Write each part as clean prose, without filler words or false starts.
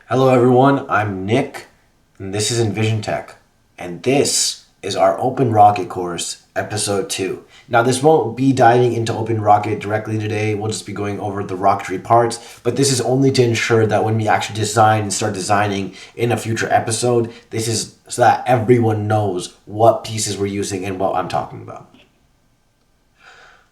Hello everyone, I'm Nick, and this is Envision Tech, and this is our Open Rocket course, episode 2. Now this won't be diving into Open Rocket directly today, we'll just be going over the Rocketry parts, but this is only to ensure that when we actually design and start designing in a future episode, this is so that everyone knows what pieces we're using and what I'm talking about.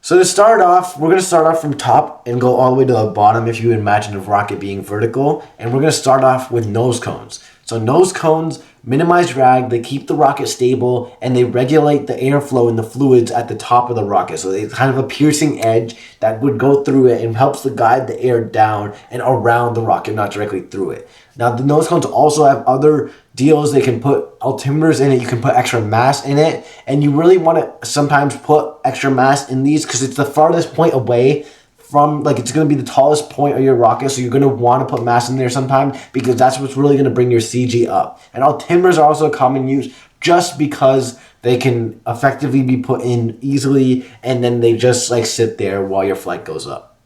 So to start off, we're going to start off from top and go all the way to the bottom if you imagine a rocket being vertical. And we're going to start off with nose cones. So nose cones minimize drag, they keep the rocket stable, and they regulate the airflow in the fluids at the top of the rocket. So it's kind of a piercing edge that would go through it and helps to guide the air down and around the rocket, not directly through it. Now the nose cones also have other deals. They can put altimeters in it, you can put extra mass in it, and you really want to sometimes put extra mass in these because it's the farthest point away from, like, it's going to be the tallest point of your rocket, so you're going to want to put mass in there sometime because that's what's really going to bring your CG up. And altimeters are also a common use just because they can effectively be put in easily, and then they just like sit there while your flight goes up.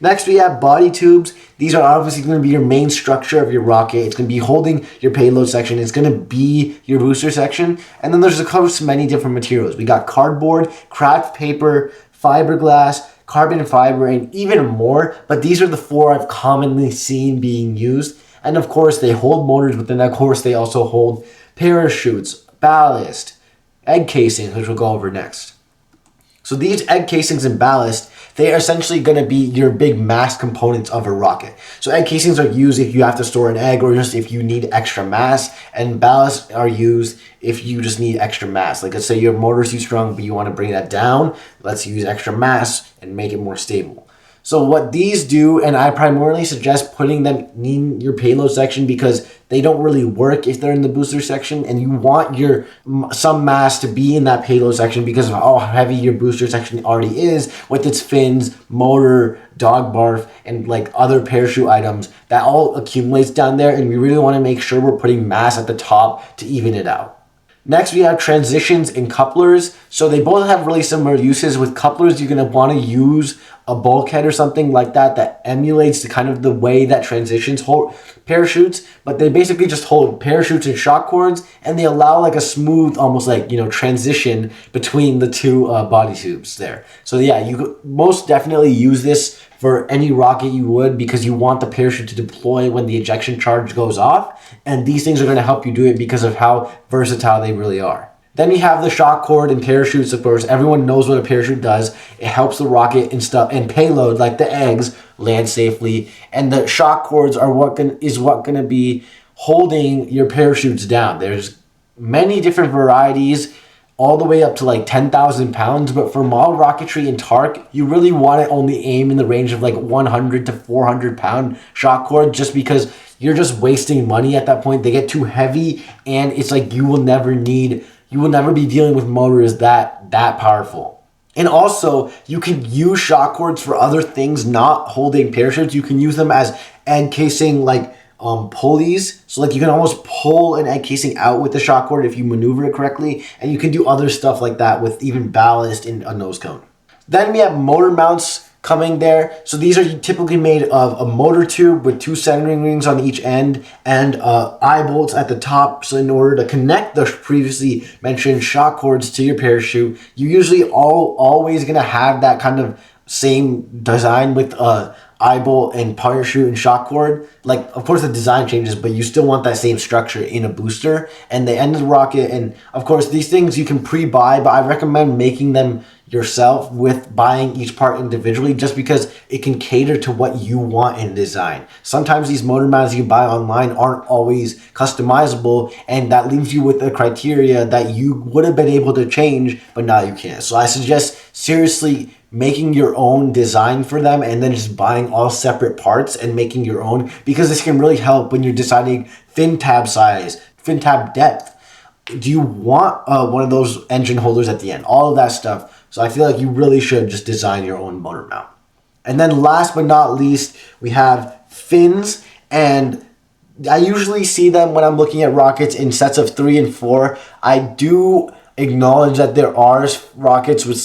Next, we have body tubes. These are obviously going to be your main structure of your rocket. It's going to be holding your payload section. It's going to be your booster section. And then there's, of course, many different materials. We got cardboard, craft paper, fiberglass, carbon fiber, and even more. But these are the 4 I've commonly seen being used. And of course, they hold motors, but then of course, they also hold parachutes, ballast, egg casings, which we'll go over next. So these egg casings and ballast, they are essentially going to be your big mass components of a rocket. So egg casings are used if you have to store an egg or just if you need extra mass, and ballast are used if you just need extra mass. Like, let's say your motor's too strong but you want to bring that down, let's use extra mass and make it more stable. So what these do, and I primarily suggest putting them in your payload section because they don't really work if they're in the booster section, and you want your some mass to be in that payload section because of how heavy your booster section already is with its fins, motor, dog barf, and like other parachute items. That all accumulates down there, and we really want to make sure we're putting mass at the top to even it out. Next, we have transitions and couplers. So they both have really similar uses. With couplers, you're going to want to use a bulkhead or something like that that emulates the kind of the way that transitions hold parachutes, but they basically just hold parachutes and shock cords, and they allow like a smooth, almost like, transition between the two body tubes there. So yeah, you could most definitely use this for any rocket you would, because you want the parachute to deploy when the ejection charge goes off, and these things are going to help you do it because of how versatile they really are. Then we have the shock cord and parachutes, of course. Everyone knows what a parachute does. It helps the rocket and stuff and payload, like the eggs, land safely. And the shock cords are what going to be holding your parachutes down. There's many different varieties, all the way up to like 10,000 pounds. But for model rocketry and TARC, you really want to only aim in the range of like 100 to 400 pound shock cord, just because you're just wasting money at that point. They get too heavy, and it's like you will never be dealing with motors that powerful. And also, you can use shock cords for other things, not holding parachutes. You can use them as egg casing, like pulleys. So like you can almost pull an egg casing out with the shock cord if you maneuver it correctly. And you can do other stuff like that with even ballast in a nose cone. Then we have motor mounts coming there. So these are typically made of a motor tube with 2 centering rings on each end and eye bolts at the top. So in order to connect the previously mentioned shock cords to your parachute, you usually always going to have that kind of same design with eye bolt and parachute and shock cord. Like, of course the design changes, but you still want that same structure in a booster. And the end of the rocket, and of course these things you can pre-buy, but I recommend making them yourself with buying each part individually, just because it can cater to what you want in design. Sometimes these motor mounts you buy online aren't always customizable, and that leaves you with a criteria that you would have been able to change, but now you can't. So I suggest seriously making your own design for them, and then just buying all separate parts and making your own, because this can really help when you're deciding fin tab size, fin tab depth. Do you want one of those engine holders at the end? All of that stuff. So I feel like you really should just design your own motor mount. And then last but not least, we have fins, and I usually see them when I'm looking at rockets in sets of 3 and 4. I do acknowledge that there are rockets with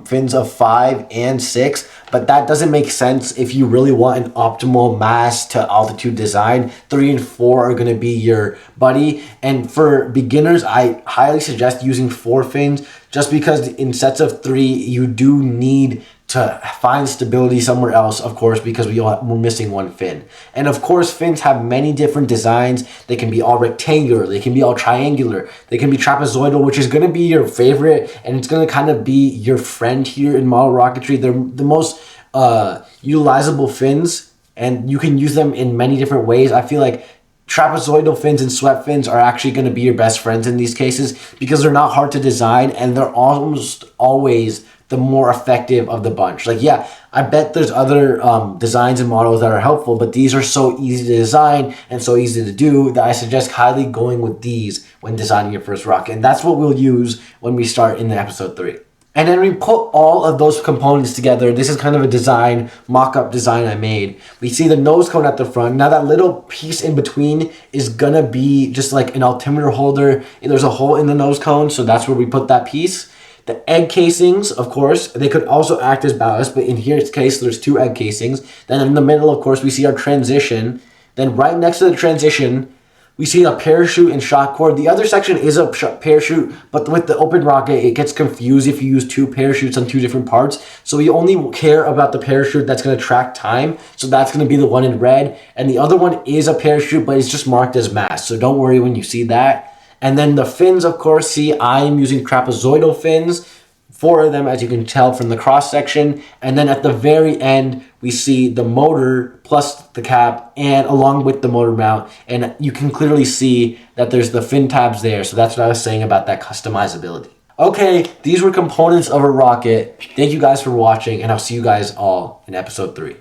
fins of 5 and 6, but that doesn't make sense if you really want an optimal mass to altitude design. 3 and 4 are going to be your buddy. And for beginners, I highly suggest using 4 fins, just because in sets of 3, you do need to find stability somewhere else, of course, because we're missing 1 fin. And of course, fins have many different designs. They can be all rectangular, they can be all triangular, they can be trapezoidal, which is going to be your favorite, and it's going to kind of be your friend here in model rocketry. They're the most utilizable fins, and you can use them in many different ways. I feel like trapezoidal fins and swept fins are actually going to be your best friends in these cases, because they're not hard to design and they're almost always the more effective of the bunch. Like, yeah, I bet there's other designs and models that are helpful, but these are so easy to design and so easy to do that I suggest highly going with these when designing your first rocket. And that's what we'll use when we start in the episode 3. And then we put all of those components together. This is kind of a design, mock-up design I made. We see the nose cone at the front. Now that little piece in between is gonna be just like an altimeter holder. There's a hole in the nose cone, so that's where we put that piece. The egg casings, of course, they could also act as ballast, but in here's case, there's 2 egg casings. Then in the middle, of course, we see our transition. Then right next to the transition, we see a parachute and shock cord. The other section is a parachute, but with the open rocket, it gets confused if you use 2 parachutes on 2 different parts. So we only care about the parachute that's going to track time. So that's going to be the one in red. And the other one is a parachute, but it's just marked as mass. So don't worry when you see that. And then the fins, of course, see, I am using trapezoidal fins, 4 of them, as you can tell from the cross section. And then at the very end, we see the motor plus the cap and along with the motor mount. And you can clearly see that there's the fin tabs there. So that's what I was saying about that customizability. Okay, these were components of a rocket. Thank you guys for watching, and I'll see you guys all in episode 3.